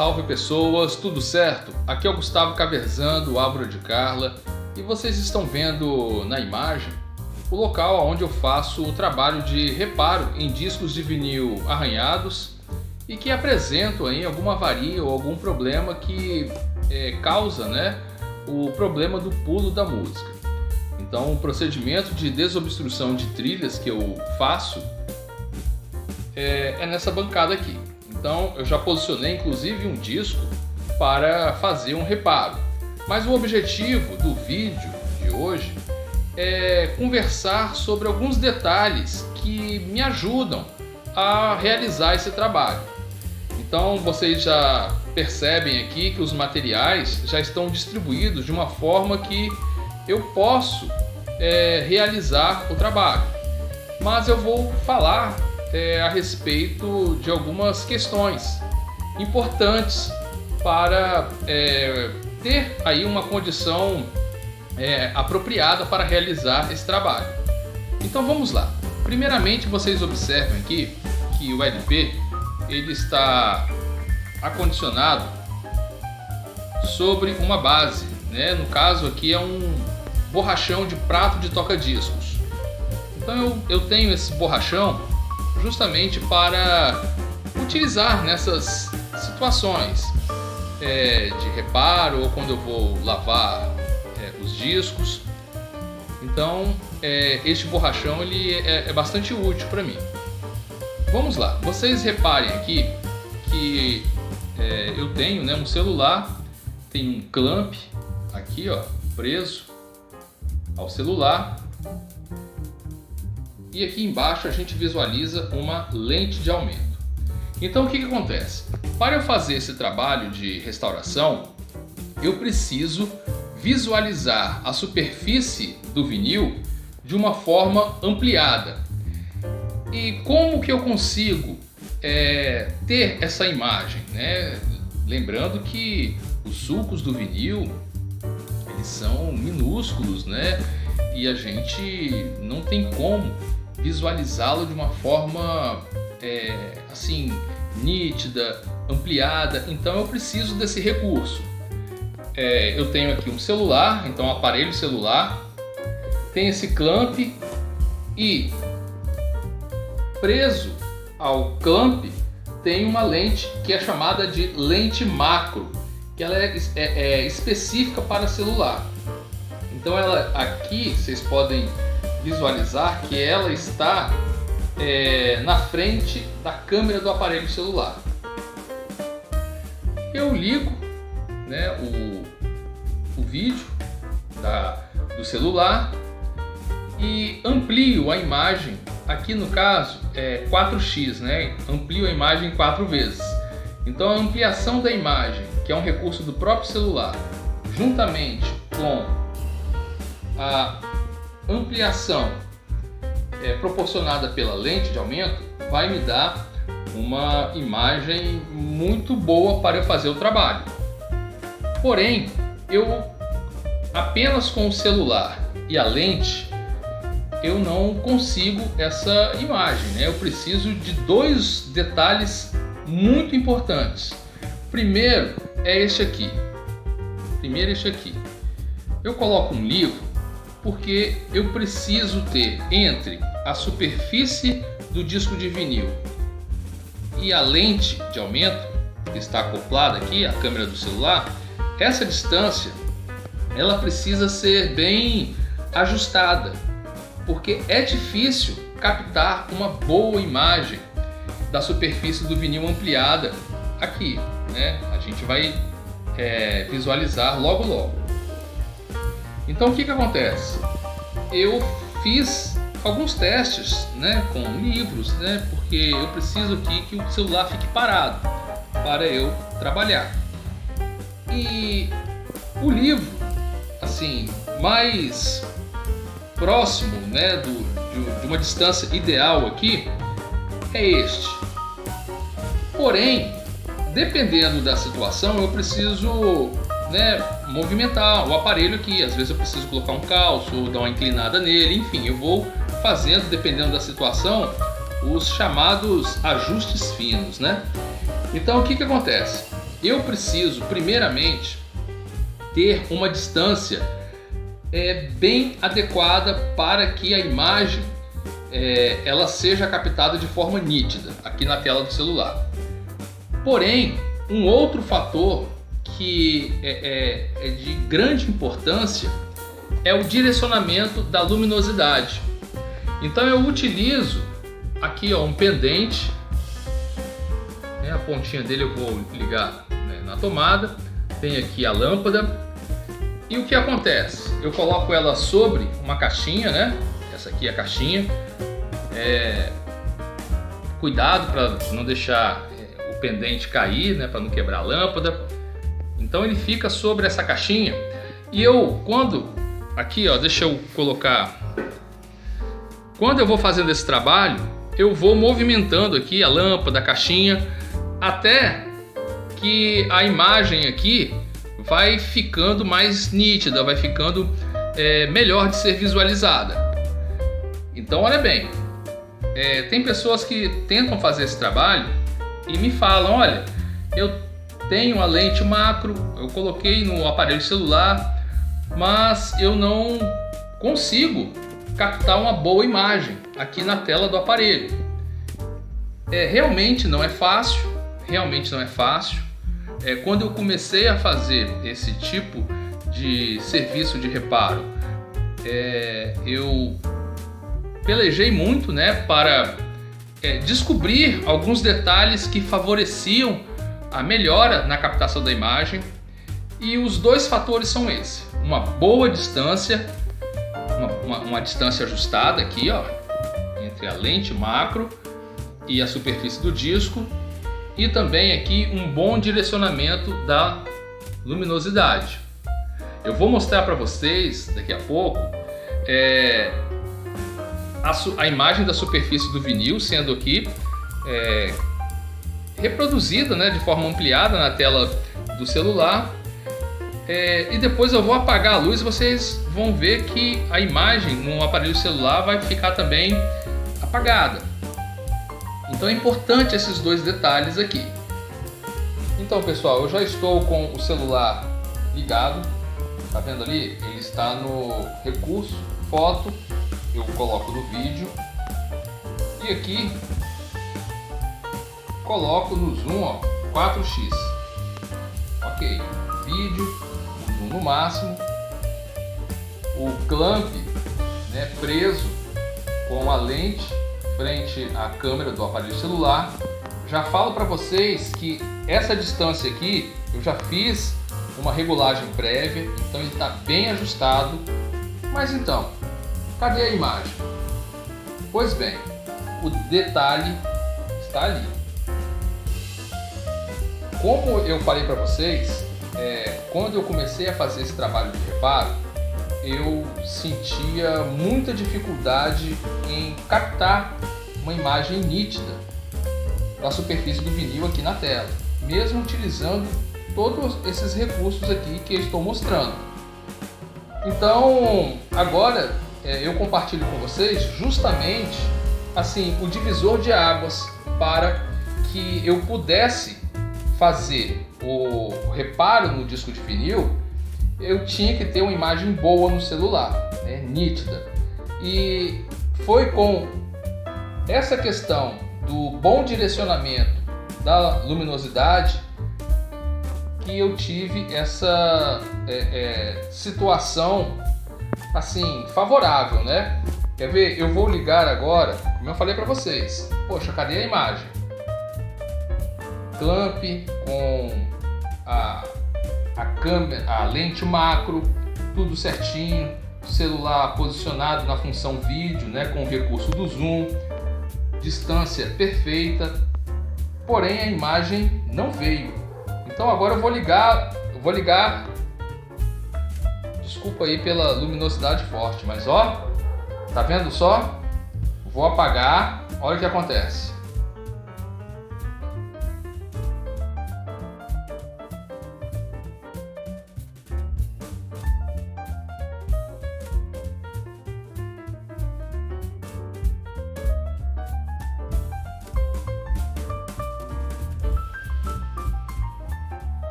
Salve pessoas, tudo certo? Aqui é o Gustavo Caverzan do Árvore de Carla e vocês estão vendo na imagem o local onde eu faço o trabalho de reparo em discos de vinil arranhados e que apresentam aí alguma avaria ou algum problema que causa o problema do pulo da música. Então o procedimento de desobstrução de trilhas que eu faço é nessa bancada aqui. Então eu já posicionei inclusive um disco para fazer um reparo. Mas o objetivo do vídeo de hoje é conversar sobre alguns detalhes que me ajudam a realizar esse trabalho. Então vocês já percebem aqui que os materiais já estão distribuídos de uma forma que eu posso realizar o trabalho. Mas eu vou falar a respeito de algumas questões importantes para ter aí uma condição apropriada para realizar esse trabalho. Então vamos lá. Primeiramente vocês observem aqui que o LP ele está acondicionado sobre uma base, no caso aqui é um borrachão de prato de toca-discos. Então eu tenho esse borrachão justamente para utilizar nessas situações de reparo ou quando eu vou lavar os discos. Então este borrachão ele é bastante útil para mim. Vamos lá, vocês reparem aqui que eu tenho um celular, tem um clamp aqui preso ao celular. E aqui embaixo a gente visualiza uma lente de aumento. Então o que acontece? Para eu fazer esse trabalho de restauração, eu preciso visualizar a superfície do vinil de uma forma ampliada. E como que eu consigo ter essa imagem? Lembrando que os sulcos do vinil eles são minúsculos, e a gente não tem como visualizá-lo de uma forma assim nítida, ampliada. Então eu preciso desse recurso. Eu tenho aqui um celular, então um aparelho celular, tem esse clamp e preso ao clamp tem uma lente que é chamada de lente macro, que ela é específica para celular. Então ela aqui vocês podem visualizar que ela está na frente da câmera do aparelho celular. Eu ligo o vídeo do celular e amplio a imagem. Aqui no caso é 4x, amplio a imagem 4 vezes. Então a ampliação da imagem, que é um recurso do próprio celular, juntamente com a ampliação proporcionada pela lente de aumento, vai me dar uma imagem muito boa para eu fazer o trabalho. Porém, eu apenas com o celular e a lente eu não consigo essa imagem, Eu preciso de dois detalhes muito importantes. Primeiro é este aqui. Eu coloco um livro porque eu preciso ter entre a superfície do disco de vinil e a lente de aumento que está acoplada aqui, a câmera do celular, essa distância ela precisa ser bem ajustada, porque é difícil captar uma boa imagem da superfície do vinil ampliada aqui, A gente vai visualizar logo. Então o que acontece? Eu fiz alguns testes, com livros, porque eu preciso aqui que o celular fique parado para eu trabalhar. E o livro, assim, mais próximo, de uma distância ideal aqui é este. Porém, dependendo da situação, eu preciso movimentar o aparelho aqui. Às vezes eu preciso colocar um calço ou dar uma inclinada nele. Enfim, eu vou fazendo, dependendo da situação, os chamados ajustes finos, Então o que acontece? eu preciso primeiramente ter uma distância bem adequada para que a imagem ela seja captada de forma nítida aqui na tela do celular. Porém, um outro fator que é de grande importância é o direcionamento da luminosidade. Então eu utilizo aqui um pendente, a pontinha dele eu vou ligar na tomada, tem aqui a lâmpada, e o que acontece? Eu coloco ela sobre uma caixinha, essa aqui é a caixinha, cuidado para não deixar o pendente cair, para não quebrar a lâmpada. Então ele fica sobre essa caixinha, e deixa eu colocar, quando eu vou fazendo esse trabalho, eu vou movimentando aqui a lâmpada, a caixinha, até que a imagem aqui vai ficando mais nítida, vai ficando melhor de ser visualizada. Então olha bem, tem pessoas que tentam fazer esse trabalho e me falam: olha, eu tenho a lente macro, eu coloquei no aparelho celular, mas eu não consigo captar uma boa imagem aqui na tela do aparelho. Realmente não é fácil, quando eu comecei a fazer esse tipo de serviço de reparo, eu pelejei muito, para descobrir alguns detalhes que favoreciam a melhora na captação da imagem, e os dois fatores são esses: uma boa distância, uma distância ajustada aqui, entre a lente macro e a superfície do disco, e também aqui um bom direcionamento da luminosidade. Eu vou mostrar para vocês daqui a pouco a imagem da superfície do vinil sendo aqui reproduzida de forma ampliada na tela do celular, e depois eu vou apagar a luz e vocês vão ver que a imagem no aparelho celular vai ficar também apagada. Então é importante esses dois detalhes aqui. Então, pessoal, eu já estou com o celular ligado. Tá vendo ali? Ele está no recurso foto, eu coloco no vídeo, e aqui coloco no zoom 4x. Ok, vídeo, zoom no máximo, o clamp preso com a lente frente à câmera do aparelho celular. Já falo para vocês que essa distância aqui eu já fiz uma regulagem prévia, então ele está bem ajustado. Mas então, cadê a imagem? Pois bem, o detalhe está ali. Como eu falei para vocês, quando eu comecei a fazer esse trabalho de reparo, eu sentia muita dificuldade em captar uma imagem nítida da superfície do vinil aqui na tela, mesmo utilizando todos esses recursos aqui que eu estou mostrando. Então, agora eu compartilho com vocês justamente assim o divisor de águas para que eu pudesse fazer o reparo no disco de vinil. Eu tinha que ter uma imagem boa no celular, nítida. E foi com essa questão do bom direcionamento da luminosidade que eu tive essa situação assim favorável, Quer ver? Eu vou ligar agora, como eu falei para vocês. Poxa, cadê a imagem? Clamp com a câmera, a lente macro, tudo certinho, celular posicionado na função vídeo, com o recurso do zoom, distância perfeita, porém a imagem não veio. Então agora eu vou ligar, desculpa aí pela luminosidade forte, mas tá vendo só? Vou apagar, olha o que acontece.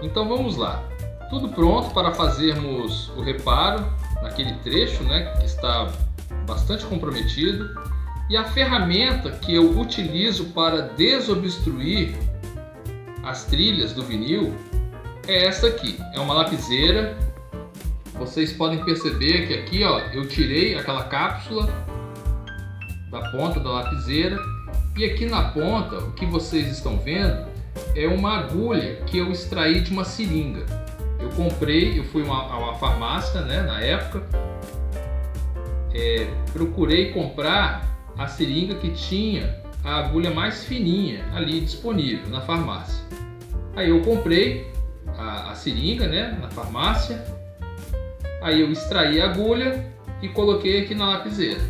Então vamos lá. Tudo pronto para fazermos o reparo naquele trecho, né, que está bastante comprometido. E a ferramenta que eu utilizo para desobstruir as trilhas do vinil é esta aqui. É uma lapiseira. Vocês podem perceber que aqui, ó, eu tirei aquela cápsula da ponta da lapiseira. E aqui na ponta, o que vocês estão vendo é uma agulha que eu extraí de uma seringa. Eu fui a uma farmácia, né, na época. Procurei comprar a seringa que tinha a agulha mais fininha ali disponível na farmácia. Aí eu comprei a seringa, né, na farmácia. Aí eu extraí a agulha e coloquei aqui na lapiseira.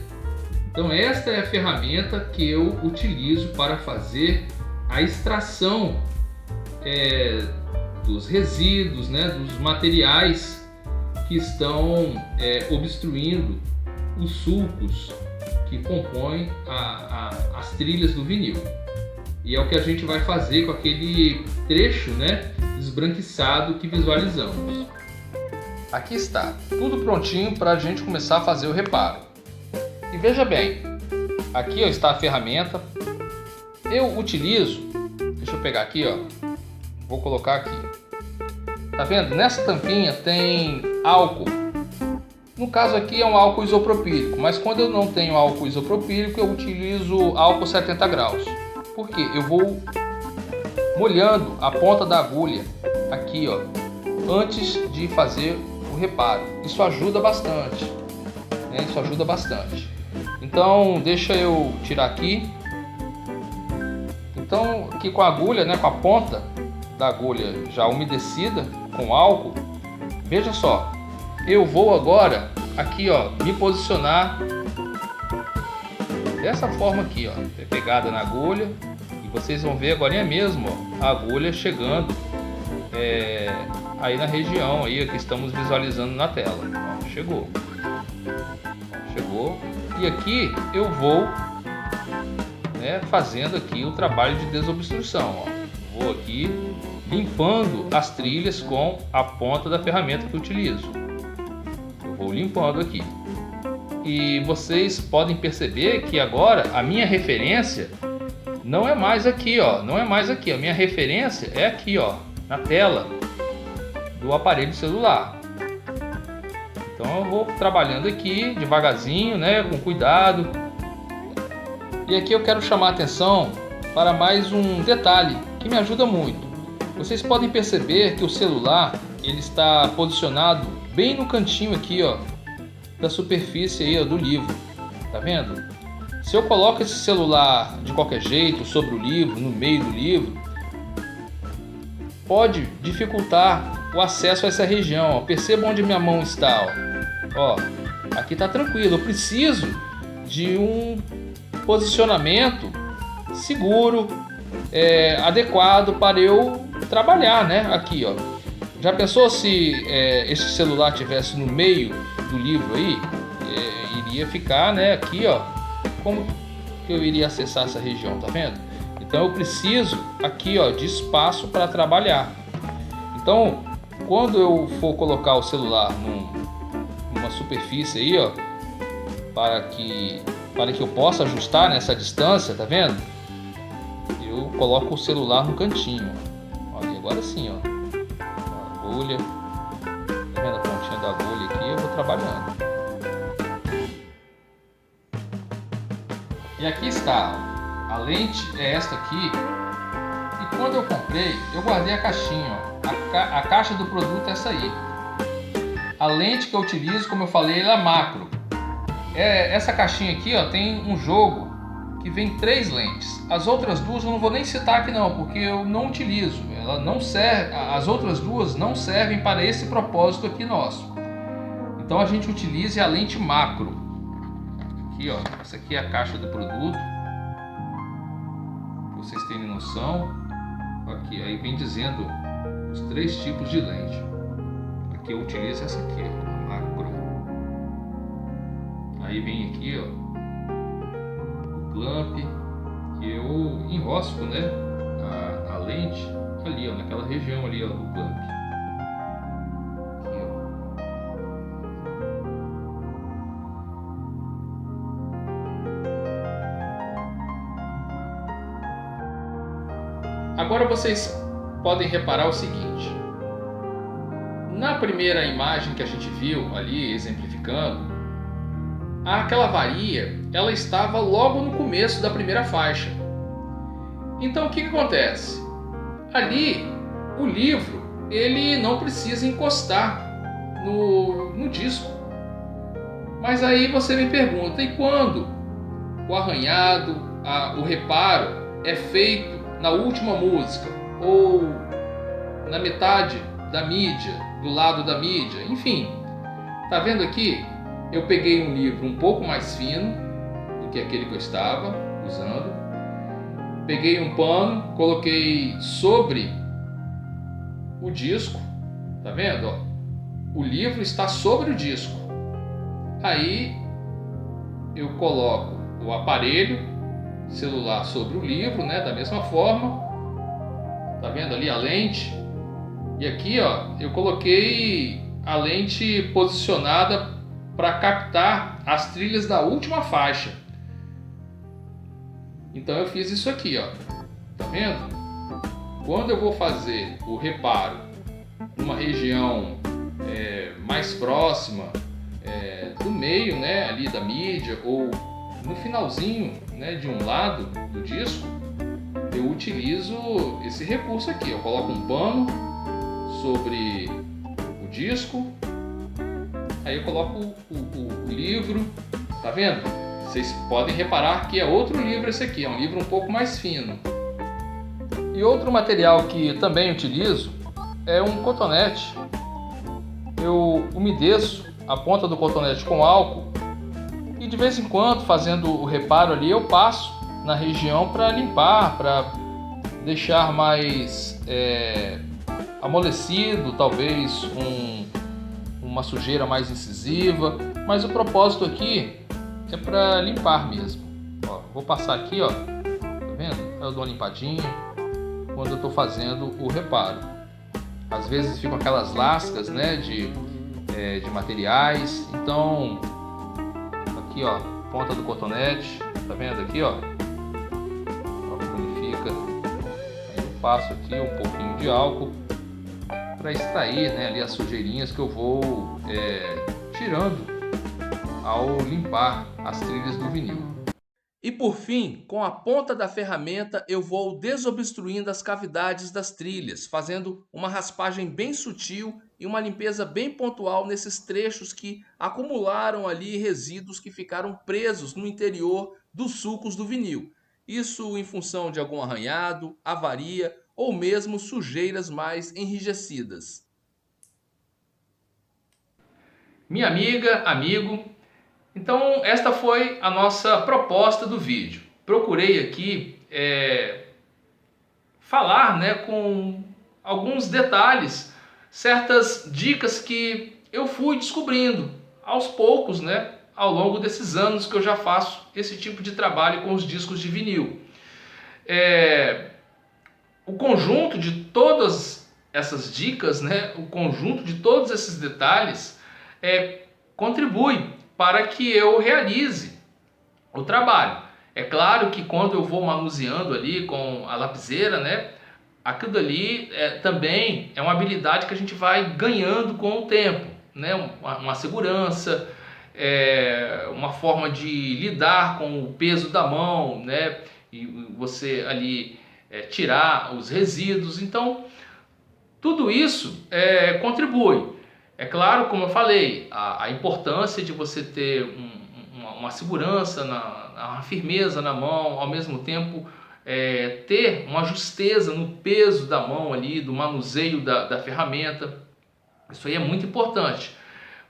Então esta é a ferramenta que eu utilizo para fazer a extração dos resíduos, né, dos materiais que estão obstruindo os sulcos que compõem as trilhas do vinil. E é o que a gente vai fazer com aquele trecho, né, esbranquiçado que visualizamos. Aqui está, tudo prontinho para a gente começar a fazer o reparo. E veja bem, aqui ó, está a ferramenta. Eu utilizo, deixa eu pegar aqui, ó, vou colocar aqui. Tá vendo? Nessa tampinha tem álcool. No caso aqui é um álcool isopropílico, mas quando eu não tenho álcool isopropílico, eu utilizo álcool 70 graus. Por quê? Eu vou molhando a ponta da agulha aqui, ó, antes de fazer o reparo. Isso ajuda bastante, né? Isso ajuda bastante. Então, deixa eu tirar aqui. Então, aqui com a agulha, né, com a ponta da agulha já umedecida com álcool, veja só. Eu vou agora aqui, ó, me posicionar dessa forma aqui, ó, pegada na agulha, e vocês vão ver agora mesmo, ó, a agulha chegando aí na região aí que estamos visualizando na tela. Ó, chegou, e aqui eu vou, né, fazendo aqui o trabalho de desobstrução, ó. Vou aqui limpando as trilhas com a ponta da ferramenta que eu utilizo. Vou limpando aqui. E vocês podem perceber que agora a minha referência não é mais aqui, ó. Não é mais aqui. A minha referência é aqui, ó, na tela do aparelho celular. Então eu vou trabalhando aqui devagarzinho, né, com cuidado. E aqui eu quero chamar a atenção para mais um detalhe que me ajuda muito. Vocês podem perceber que o celular ele está posicionado bem no cantinho aqui, ó, da superfície aí, ó, do livro. Tá vendo? Se eu coloco esse celular de qualquer jeito sobre o livro, no meio do livro, pode dificultar o acesso a essa região, ó. Perceba onde minha mão está, ó. Aqui tá tranquilo. Eu preciso de um posicionamento seguro, adequado para eu trabalhar, né? Aqui, ó. Já pensou se esse celular tivesse no meio do livro aí? Iria ficar, né, aqui, ó. Como que eu iria acessar essa região, tá vendo? Então eu preciso aqui, ó, de espaço para trabalhar. Então, quando eu for colocar o celular numa superfície aí, ó, para que eu possa ajustar nessa distância, tá vendo? Eu coloco o celular no cantinho. Olha, agora sim, ó. Agulha, tá vendo a pontinha da agulha aqui? Eu vou trabalhando. E aqui está, a lente é esta aqui. E quando eu comprei, eu guardei a caixinha, ó. A caixa do produto é essa aí. A lente que eu utilizo, como eu falei, ela é macro. Essa caixinha aqui, ó, tem um jogo que vem 3 lentes. As outras duas eu não vou nem citar aqui não, porque eu não utilizo. Ela não serve, as outras duas não servem para esse propósito aqui nosso. Então a gente utiliza a lente macro. Aqui, ó, essa aqui é a caixa do produto. Pra vocês terem noção. Aqui, aí vem dizendo os 3 tipos de lente. Aqui eu utilizo essa aqui, ó, macro. Aí vem aqui, ó, clamp, que eu enrosco, né, a lente ali, ó, naquela região ali, ó, do plug. Aqui, ó. Agora vocês podem reparar o seguinte: na primeira imagem que a gente viu ali, exemplificando, aquela avaria, ela estava logo no começo da primeira faixa. Então o que acontece? Ali, o livro, ele não precisa encostar no disco. Mas aí você me pergunta, e quando o arranhado, o reparo é feito na última música ou na metade da mídia, do lado da mídia, enfim. Tá vendo aqui? Eu peguei um livro um pouco mais fino do que aquele que eu estava usando. Peguei um pano, coloquei sobre o disco. Tá vendo? Ó, o livro está sobre o disco. Aí eu coloco o aparelho celular sobre o livro, né? Da mesma forma. Tá vendo ali a lente? E aqui, ó, eu coloquei a lente posicionada para captar as trilhas da última faixa. Então eu fiz isso aqui, ó. Tá vendo? Quando eu vou fazer o reparo numa região mais próxima do meio, né, ali da mídia, ou no finalzinho, né, de um lado do disco, eu utilizo esse recurso aqui. Eu coloco um pano sobre o disco, aí eu coloco o livro, tá vendo? Vocês podem reparar que é outro livro esse aqui, é um livro um pouco mais fino. E outro material que também utilizo é um cotonete. Eu umedeço a ponta do cotonete com álcool e de vez em quando, fazendo o reparo ali, eu passo na região para limpar, para deixar mais amolecido, talvez uma sujeira mais incisiva, mas o propósito aqui é para limpar mesmo. Ó, vou passar aqui, ó, tá vendo? Eu dou uma limpadinha quando eu estou fazendo o reparo. Às vezes ficam aquelas lascas, né, de materiais, então aqui, ó, ponta do cotonete, tá vendo aqui, ó, como ele fica. Aí eu passo aqui um pouquinho de álcool para extrair, né, ali as sujeirinhas que eu vou tirando ao limpar as trilhas do vinil. E por fim, com a ponta da ferramenta eu vou desobstruindo as cavidades das trilhas, fazendo uma raspagem bem sutil e uma limpeza bem pontual nesses trechos que acumularam ali resíduos que ficaram presos no interior dos sulcos do vinil. Isso em função de algum arranhado, avaria ou mesmo sujeiras mais enrijecidas. Minha amiga, amigo, então esta foi a nossa proposta do vídeo. Procurei aqui falar, né, com alguns detalhes, certas dicas que eu fui descobrindo aos poucos, né, ao longo desses anos que eu já faço esse tipo de trabalho com os discos de vinil. O conjunto de todas essas dicas, né, o conjunto de todos esses detalhes contribui para que eu realize o trabalho. É claro que quando eu vou manuseando ali com a lapiseira, né, aquilo ali também é uma habilidade que a gente vai ganhando com o tempo, né, uma segurança, uma forma de lidar com o peso da mão, né, e você ali tirar os resíduos. Então tudo isso contribui. É claro, como eu falei, a importância de você ter uma segurança, uma firmeza na mão, ao mesmo tempo ter uma justeza no peso da mão ali, do manuseio da ferramenta. Isso aí é muito importante.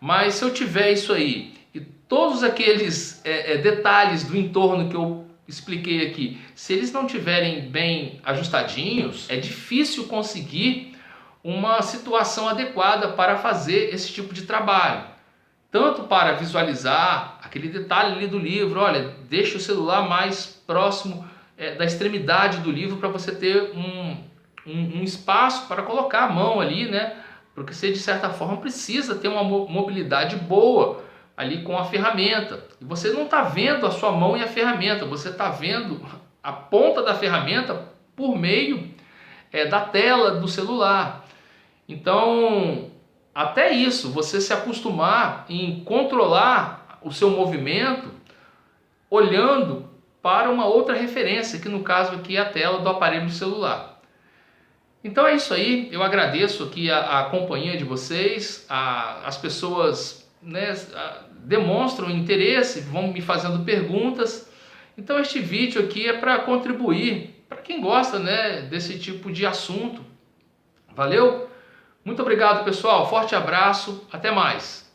Mas se eu tiver isso aí e todos aqueles detalhes do entorno que eu expliquei aqui, se eles não tiverem bem ajustadinhos, é difícil conseguir uma situação adequada para fazer esse tipo de trabalho. Tanto para visualizar aquele detalhe ali do livro, olha, deixa o celular mais próximo da extremidade do livro para você ter um espaço para colocar a mão ali, né? Porque você de certa forma precisa ter uma mobilidade boa ali com a ferramenta. E você não está vendo a sua mão e a ferramenta, você está vendo a ponta da ferramenta por meio da tela do celular. Então, até isso, você se acostumar em controlar o seu movimento olhando para uma outra referência, que no caso aqui é a tela do aparelho celular. Então é isso aí, eu agradeço aqui a companhia de vocês, as pessoas, né, demonstram interesse, vão me fazendo perguntas. Então este vídeo aqui é para contribuir, para quem gosta, né, desse tipo de assunto. Valeu? Muito obrigado, pessoal, forte abraço, até mais!